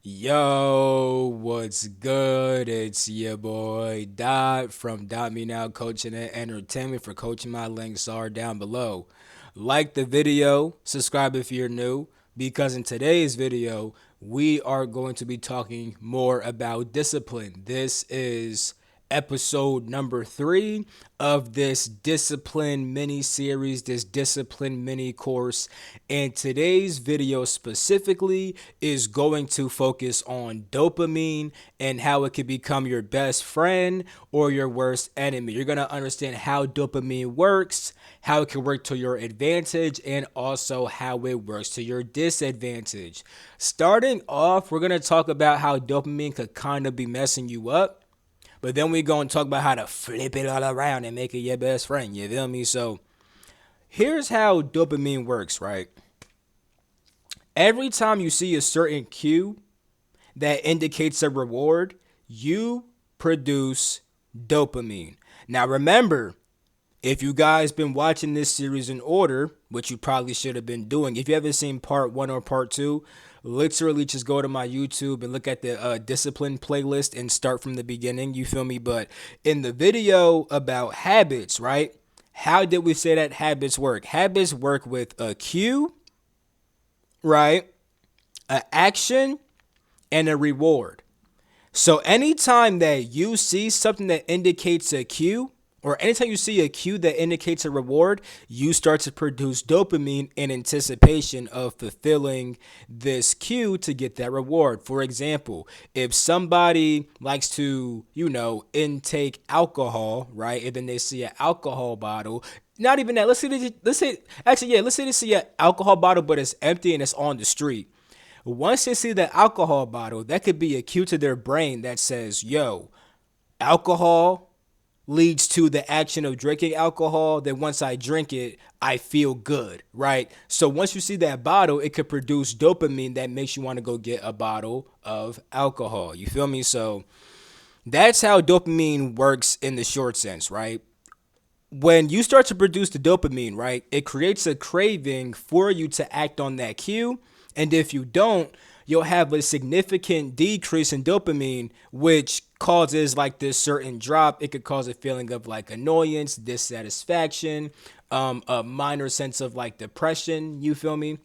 Yo, what's good? It's your boy Dot from Dot Me Now Coaching and Entertainment. For coaching, my links are down below. Like the video, subscribe if you're new, because in today's video, we are going to be talking more about discipline. This is episode number 3 of this discipline mini series, this discipline mini course. And today's video specifically is going to focus on dopamine and how it can become your best friend or your worst enemy. You're going to understand how dopamine works, how it can work to your advantage, and also how it works to your disadvantage. Starting off, we're going to talk about how dopamine could kind of be messing you up, but then we're going to talk about how to flip it all around and make it your best friend. You feel me? So here's how dopamine works, right? Every time you see a certain cue that indicates a reward, you produce dopamine. Now remember, if you guys been watching this series in order, which you probably should have been doing, if you haven't seen part 1 or part 2, literally just go to my YouTube and look at the discipline playlist and start from the beginning. You feel me? But in the video about habits, right? How did we say that habits work? Habits work with a cue, right? An action and a reward. So anytime that you see something that indicates a cue, or anytime you see a cue that indicates a reward, you start to produce dopamine in anticipation of fulfilling this cue to get that reward. For example, if somebody likes to, intake alcohol, right? And then they see an alcohol bottle, not even that. Let's say they see an alcohol bottle, but it's empty and it's on the street. Once they see the alcohol bottle, that could be a cue to their brain that says, yo, alcohol leads to the action of drinking alcohol. Then once I drink it, I feel good, right? So once you see that bottle, it could produce dopamine that makes you want to go get a bottle of alcohol. You feel me? So that's how dopamine works in the short sense, right? When you start to produce the dopamine, right, it creates a craving for you to act on that cue. And if you don't, you'll have a significant decrease in dopamine, which causes like this certain drop. It could cause a feeling of like annoyance, dissatisfaction, a minor sense of like depression. You feel me?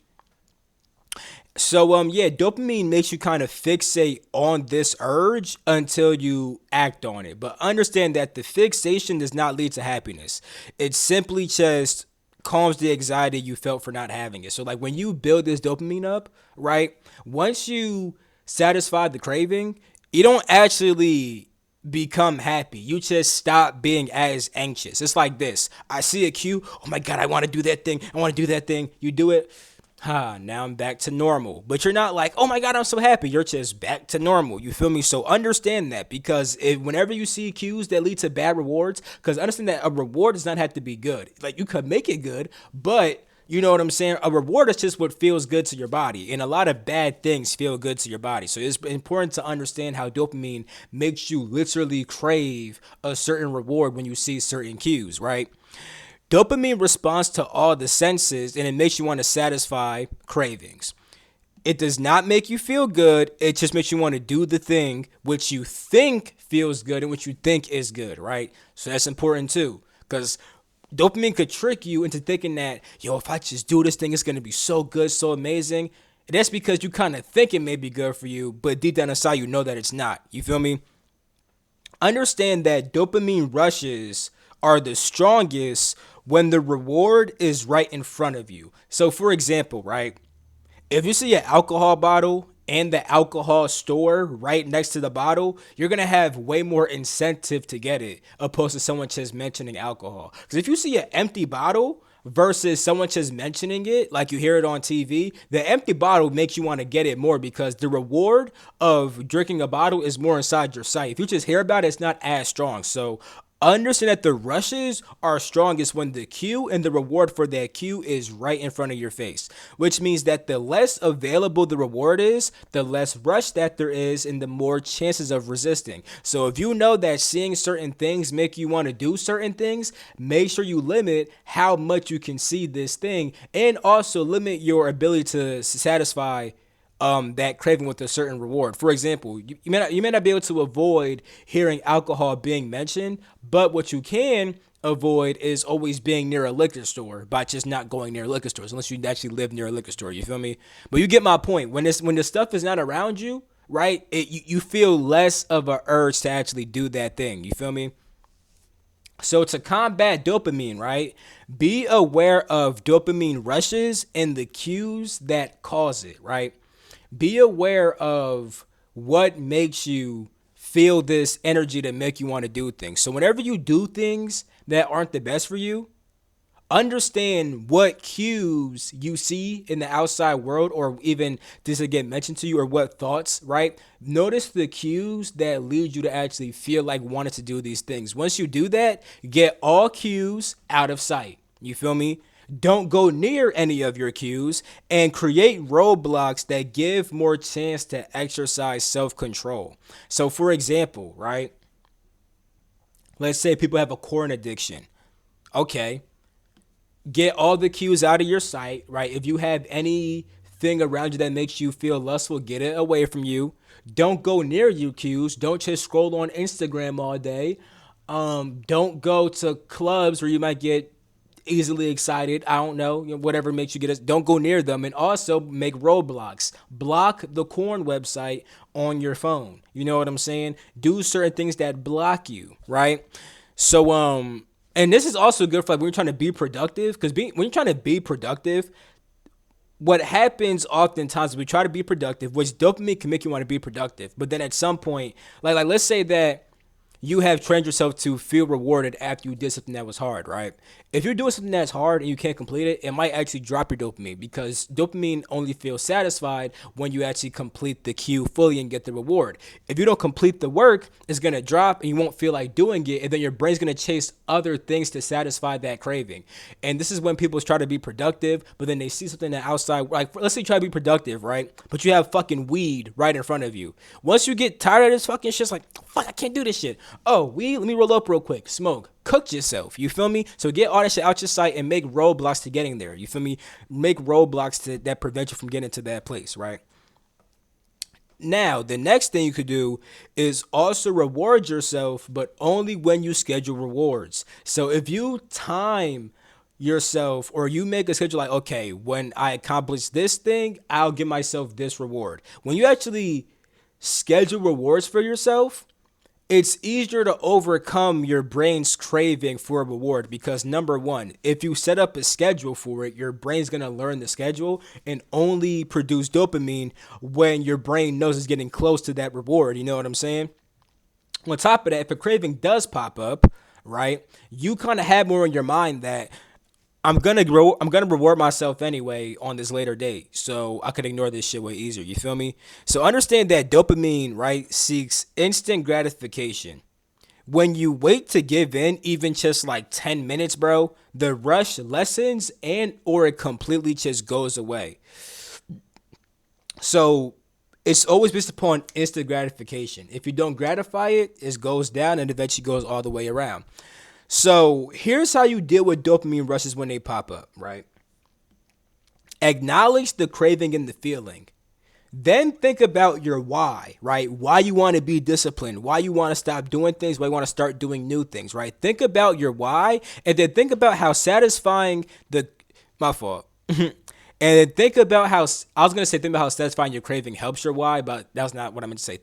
So dopamine makes you kind of fixate on this urge until you act on it. But understand that the fixation does not lead to happiness. It simply just calms the anxiety you felt for not having it. So like when you build this dopamine up, right? Once you satisfy the craving, you don't actually become happy. You just stop being as anxious. It's like this. I see a cue. Oh my God, I want to do that thing. I want to do that thing. You do it. Now I'm back to normal. But you're not like, oh my God, I'm so happy. You're just back to normal. You feel me? So understand that, because whenever you see cues that lead to bad rewards, because understand that a reward does not have to be good. Like you could make it good, but you know what I'm saying? A reward is just what feels good to your body. And a lot of bad things feel good to your body. So it's important to understand how dopamine makes you literally crave a certain reward when you see certain cues, right? Dopamine responds to all the senses and it makes you want to satisfy cravings. It does not make you feel good. It just makes you want to do the thing which you think feels good and which you think is good, right? So that's important too, because dopamine could trick you into thinking that, yo, if I just do this thing, it's going to be so good, so amazing. And that's because you kind of think it may be good for you, but deep down inside, you know that it's not. You feel me? Understand that dopamine rushes are the strongest when the reward is right in front of you. So, for example, right, if you see an alcohol bottle and the alcohol store right next to the bottle, you're going to have way more incentive to get it opposed to someone just mentioning alcohol. Because if you see an empty bottle versus someone just mentioning it, like you hear it on TV, the empty bottle makes you want to get it more because the reward of drinking a bottle is more inside your sight. If you just hear about it, it's not as strong. So understand that the rushes are strongest when the cue and the reward for that cue is right in front of your face, which means that the less available the reward is, the less rush that there is and the more chances of resisting. So if you know that seeing certain things make you want to do certain things, make sure you limit how much you can see this thing and also limit your ability to satisfy that craving with a certain reward. For example, you may not be able to avoid hearing alcohol being mentioned, but what you can avoid is always being near a liquor store by just not going near liquor stores unless you actually live near a liquor store. You feel me? But you get my point. When the stuff is not around you, right? You feel less of a urge to actually do that thing. You feel me? So to combat dopamine, right? Be aware of dopamine rushes and the cues that cause it, right? Be aware of what makes you feel this energy to make you want to do things. So whenever you do things that aren't the best for you, understand what cues you see in the outside world, or even this again mentioned to you, or what thoughts, right? Notice the cues that lead you to actually feel like wanting to do these things. Once you do that, get all cues out of sight. You feel me? Don't go near any of your cues, and create roadblocks that give more chance to exercise self-control. So for example, right? Let's say people have a corn addiction. Okay, get all the cues out of your sight, right? If you have anything around you that makes you feel lustful, get it away from you. Don't go near your cues. Don't just scroll on Instagram all day. Don't go to clubs where you might get easily excited. I don't know, whatever makes you get us. Don't go near them, and also make roadblocks. Block the corn website on your phone. You know what I'm saying? Do certain things that block you, right? So and this is also good for like when you're trying to be productive, because when you're trying to be productive, what happens oftentimes is we try to be productive, which dopamine can make you want to be productive. But then at some point, like let's say that you have trained yourself to feel rewarded after you did something that was hard, right? If you're doing something that's hard and you can't complete it, it might actually drop your dopamine, because dopamine only feels satisfied when you actually complete the cue fully and get the reward. If you don't complete the work, it's going to drop and you won't feel like doing it. And then your brain's going to chase other things to satisfy that craving. And this is when people try to be productive, but then they see something that outside, like let's say you try to be productive, right? But you have fucking weed right in front of you. Once you get tired of this fucking shit, it's like, fuck, I can't do this shit. Oh, weed, let me roll up real quick. Smoke. Cook yourself. You feel me? So get all that shit out your sight and make roadblocks to getting there. You feel me? Make roadblocks that prevent you from getting to that place, right? Now, the next thing you could do is also reward yourself, but only when you schedule rewards. So if you time yourself, or you make a schedule like, okay, when I accomplish this thing, I'll give myself this reward. When you actually schedule rewards for yourself, it's easier to overcome your brain's craving for a reward, because number one, if you set up a schedule for it, your brain's going to learn the schedule and only produce dopamine when your brain knows it's getting close to that reward. You know what I'm saying? On top of that, if a craving does pop up, right, you kind of have more in your mind that I'm gonna reward myself anyway on this later date, so I could ignore this shit way easier. You feel me? So understand that dopamine, right, seeks instant gratification. When you wait to give in, even just like 10 minutes, bro, the rush lessens and or it completely just goes away. So it's always based upon instant gratification. If you don't gratify it, it goes down and eventually goes all the way around. So here's how you deal with dopamine rushes when they pop up, right? Acknowledge the craving and the feeling. Then think about your why, right? Why you want to be disciplined, why you want to stop doing things, why you want to start doing new things, right? Think about your why, and then think about how satisfying my fault. And then think about how, I was going to say, think about how satisfying your craving helps your why, but that's not what I meant to say.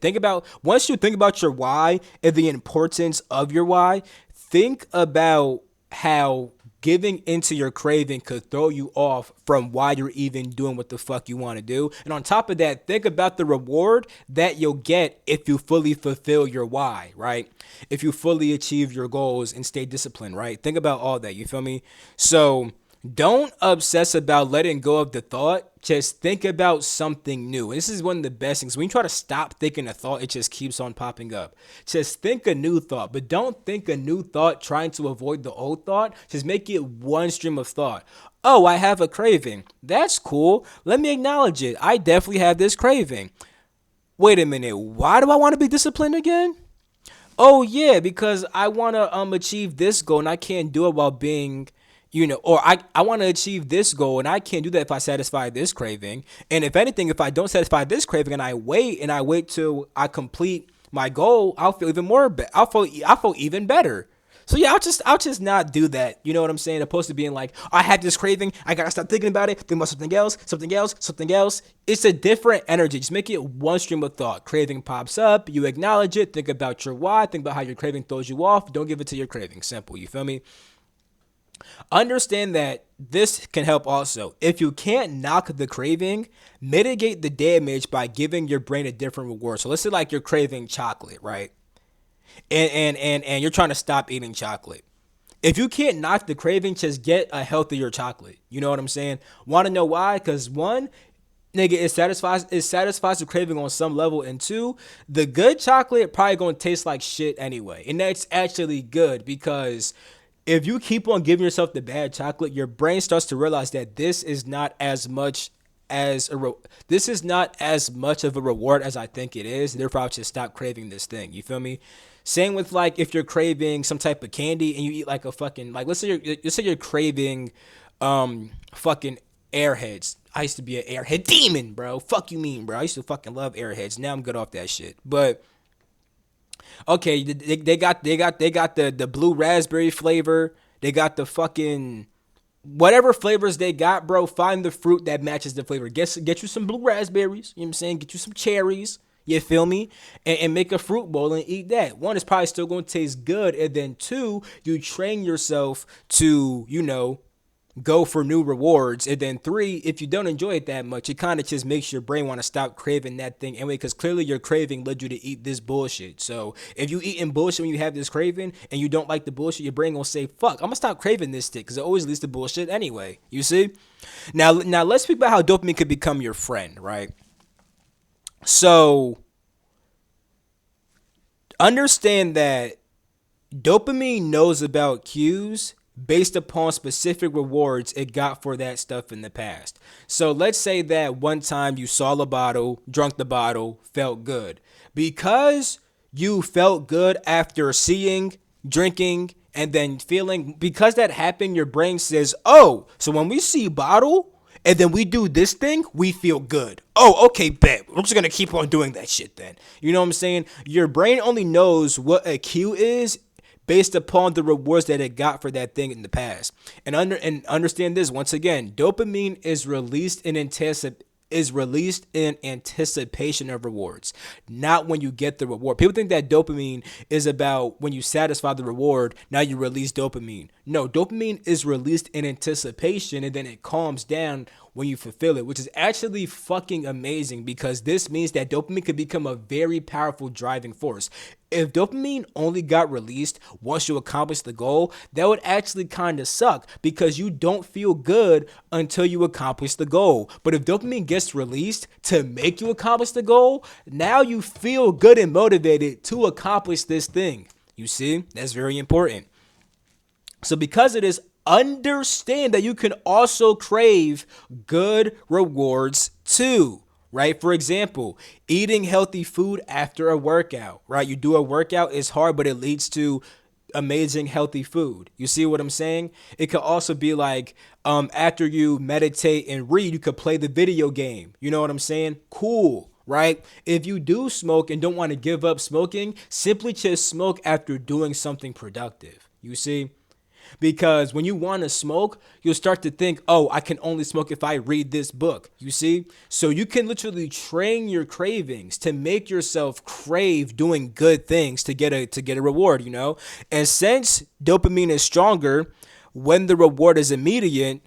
Once you think about your why and the importance of your why, think about how giving into your craving could throw you off from why you're even doing what the fuck you want to do. And on top of that, think about the reward that you'll get if you fully fulfill your why, right? If you fully achieve your goals and stay disciplined, right? Think about all that, you feel me? So don't obsess about letting go of the thought. Just think about something new. And this is one of the best things. When you try to stop thinking a thought, it just keeps on popping up. Just think a new thought, but don't think a new thought trying to avoid the old thought. Just make it one stream of thought. Oh, I have a craving. That's cool. Let me acknowledge it. I definitely have this craving. Wait a minute. Why do I want to be disciplined again? Oh, yeah, because I want to achieve this goal, and I can't do it while being or I want to achieve this goal and I can't do that if I satisfy this craving. And if anything, if I don't satisfy this craving and I wait till I complete my goal, I'll feel even more. I'll feel even better. So yeah, I'll just not do that. You know what I'm saying? Opposed to being like, I had this craving, I gotta stop thinking about it, think about something else, something else, something else. It's a different energy. Just make it one stream of thought. Craving pops up, you acknowledge it, think about your why, think about how your craving throws you off. Don't give it to your craving. Simple. You feel me? Understand that this can help also. If you can't knock the craving, mitigate the damage by giving your brain a different reward. So let's say like you're craving chocolate, right? And you're trying to stop eating chocolate. If you can't knock the craving, just get a healthier chocolate. You know what I'm saying? Want to know why? Because one, nigga, it satisfies the craving on some level, and two, the good chocolate probably gonna taste like shit anyway, and that's actually good because if you keep on giving yourself the bad chocolate, your brain starts to realize that this is not as much of a reward as I think it is. Therefore, I'll just stop craving this thing. You feel me? Same with like if you're craving some type of candy and you eat like a fucking like let's say you're craving fucking airheads. I used to be an airhead demon, bro. Fuck you mean, bro. I used to fucking love airheads. Now I'm good off that shit. But okay, they got the blue raspberry flavor. They got the fucking whatever flavors they got, bro. Find the fruit that matches the flavor. Get you some blue raspberries. You know what I'm saying? Get you some cherries. You feel me? And make a fruit bowl and eat that. One, it's probably still going to taste good. And then two, you train yourself to, go for new rewards. And then three, if you don't enjoy it that much, it kind of just makes your brain want to stop craving that thing anyway, because clearly your craving led you to eat this bullshit. So if you eating bullshit when you have this craving and you don't like the bullshit, your brain gonna say, fuck, I'm gonna stop craving this shit because it always leads to bullshit anyway. You see? Now let's speak about how dopamine could become your friend, right? So understand that dopamine knows about cues based upon specific rewards it got for that stuff in the past. So let's say that one time you saw the bottle, drunk the bottle, felt good. Because you felt good after seeing, drinking, and then feeling, because that happened, your brain says, oh, so when we see bottle and then we do this thing, we feel good. Oh, okay, bet. We're just going to keep on doing that shit then. You know what I'm saying? Your brain only knows what a cue is based upon the rewards that it got for that thing in the past. And understand this once again, dopamine is released in anticipation of rewards, not when you get the reward. People think that dopamine is about when you satisfy the reward, now you release dopamine. No, dopamine is released in anticipation and then it calms down when you fulfill it, which is actually fucking amazing because this means that dopamine could become a very powerful driving force. If dopamine only got released once you accomplish the goal, that would actually kind of suck because you don't feel good until you accomplish the goal. But if dopamine gets released to make you accomplish the goal, now you feel good and motivated to accomplish this thing. You see, that's very important. So because it is, understand that you can also crave good rewards too, right? For example, eating healthy food after a workout, right? You do a workout, it's hard, but it leads to amazing healthy food. You see what I'm saying? It could also be like after you meditate and read, you could play the video game. You know what I'm saying? Cool. Right? If you do smoke and don't want to give up smoking, simply just smoke after doing something productive. You see? Because when you want to smoke, you'll start to think, oh, I can only smoke if I read this book. You see? So you can literally train your cravings to make yourself crave doing good things to get a reward, And since dopamine is stronger, when the reward is immediate,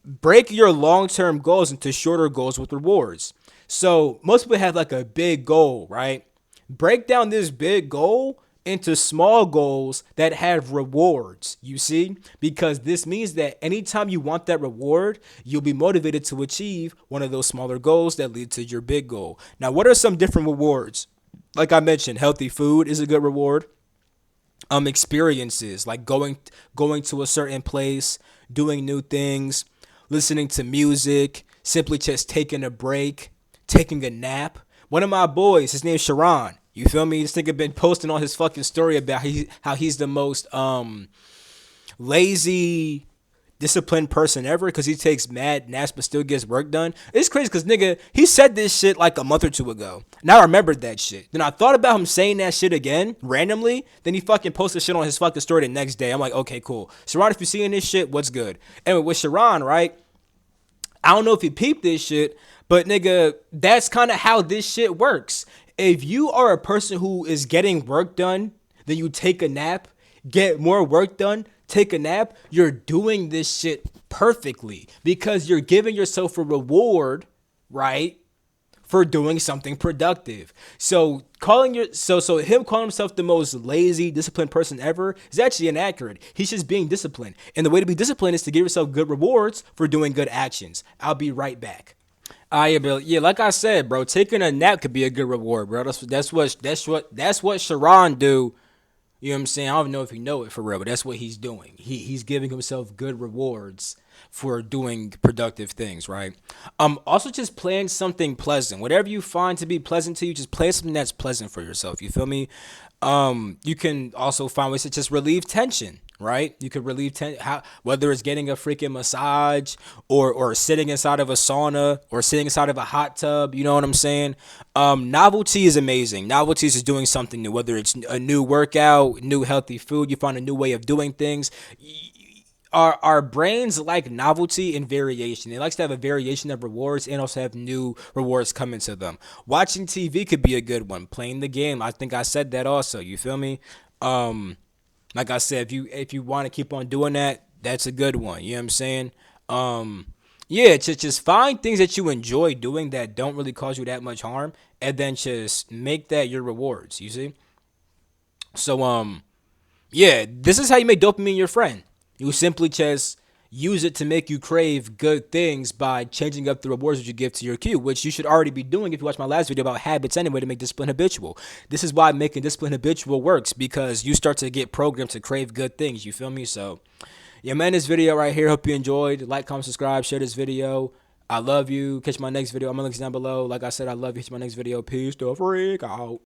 break your long-term goals into shorter goals with rewards. So most people have like a big goal, right? Break down this big goal into small goals that have rewards, you see? Because this means that anytime you want that reward, you'll be motivated to achieve one of those smaller goals that lead to your big goal. Now, what are some different rewards? Like I mentioned, healthy food is a good reward. Experiences like going to a certain place, doing new things, listening to music, simply just taking a break, taking a nap. One of my boys, his name's Sharon. You feel me? This nigga been posting on his fucking story about how he's the most lazy disciplined person ever because he takes mad naps but still gets work done. It's crazy because nigga, he said this shit like a month or two ago. Now I remembered that shit. Then I thought about him saying that shit again randomly. Then he fucking posted shit on his fucking story the next day. I'm like, okay, cool. Sharon, if you're seeing this shit, what's good? Anyway, with Sharon, right? I don't know if you peeped this shit, but nigga, that's kind of how this shit works. If you are a person who is getting work done, then you take a nap, get more work done, take a nap, you're doing this shit perfectly because you're giving yourself a reward, right? For doing something productive. So him calling himself the most lazy, disciplined person ever is actually inaccurate. He's just being disciplined. And the way to be disciplined is to give yourself good rewards for doing good actions. I'll be right back. Yeah, like I said, bro, taking a nap could be a good reward, bro. That's what Sharon do. You know what I'm saying? I don't know if you know it for real, but that's what he's doing. He's giving himself good rewards for doing productive things, right? Also just plan something pleasant. Whatever you find to be pleasant to you, just plan something that's pleasant for yourself. You feel me? You can also find ways to just relieve tension, right? You could relieve tension, whether it's getting a freaking massage or sitting inside of a sauna or sitting inside of a hot tub. You know what I'm saying? Novelty is amazing. Novelty is doing something new, whether it's a new workout, new healthy food. You find a new way of doing things. Our brains like novelty and variation. They like to have a variation of rewards and also have new rewards coming to them. Watching TV could be a good one. Playing the game, I think I said that also. You feel me? Like I said, if you want to keep on doing that, that's a good one. You know what I'm saying? Yeah, just find things that you enjoy doing that don't really cause you that much harm, and then just make that your rewards. You see? So yeah, this is how you make dopamine your friend. You simply just use it to make you crave good things by changing up the rewards that you give to your cue, which you should already be doing if you watch my last video about habits anyway to make discipline habitual. This is why making discipline habitual works, because you start to get programmed to crave good things. You feel me? So, yeah, man, this video right here, hope you enjoyed. Like, comment, subscribe, share this video. I love you. Catch my next video. I'm going to link down below. Like I said, I love you. Catch my next video. Peace the freak out.